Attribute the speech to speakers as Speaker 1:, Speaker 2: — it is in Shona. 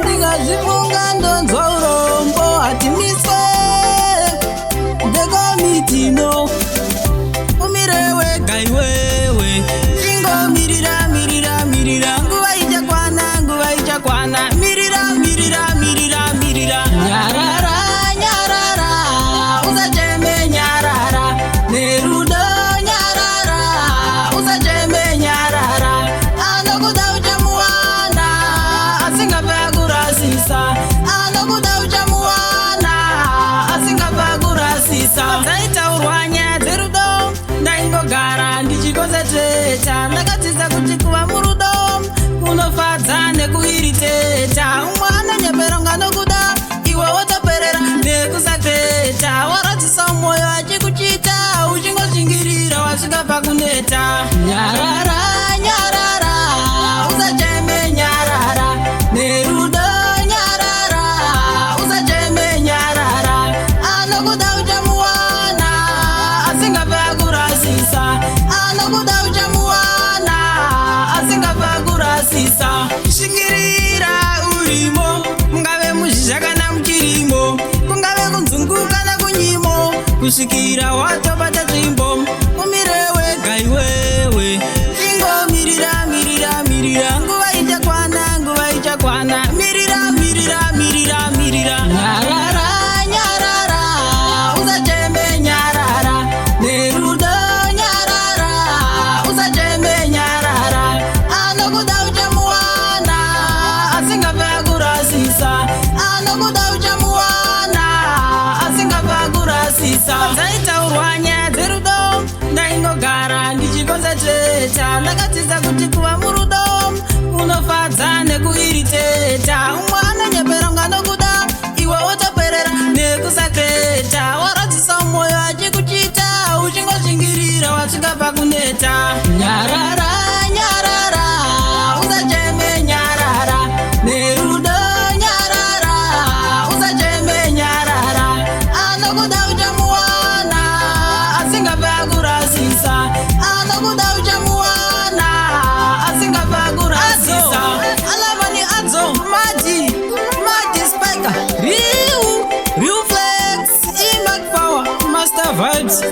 Speaker 1: ndikazifunga ndonzwa urombo hatimiswe ndekomitino umire wega iwewe ingomirira mirira mirira nguva ichakwana nguva ichakwana mirira mirira mirira mirira nyarara nyarara usacheme nyarara nerudo nyarara usacheme nyarara anokuda uchamuwana asingapfa kurasisa anokuda uchamuwana asingapfa kurasisa dzaitaurwa nyaya dzerudo ndaingogara ndichikonzeteta ndakatiza kuti kuva murudo kunofadza nekuiriteta umwe anonyepera nokuda iwe wotoperera nekusateta waradzisa mwoyo achikuchita uchingoshingirira wasvika pakuneta nyarara nyarara usacheme nyarara nerudo nyarara usacheme nyarara anokuda uchamuwana asingapfa kurasisa anokuda uchamuwana asingapfa kurasisa shingirira urimo mungave muzhizha kana muchirimo kungave kunzungu kana kunyimo kusvikira watobata nzvimbo umire wega iwewe ingomirira mirira mirira nguva ichakwana nguva ichakwana mirira mirira mirira mirira nyarara nyarara usacheme nyarara nerudo nyarara usacheme nyarara anokuda uchamuwana asingapfa kurasisa anokuda uchamuwana asingapfa kurasisa dzaitaurwa nyaya dzerudo ndaingogara ndichikonzeteta ndakatiza kuti kuva murudo kunofadza nekuiriteta umwe anonyepera nokuda iwe wotoperera nekusateta waradzisa mwoyo achikuchita uchingoshingirira wasvika pakuneta nyarara nyarara usacheme nyarara nerudo nyarara usacheme nyarara anokuda uchamuwana asingapfa kurasisa anokuda uchamuwana asingapfa kurasisa alavani adzo madi spiker riu flex imac power master vibes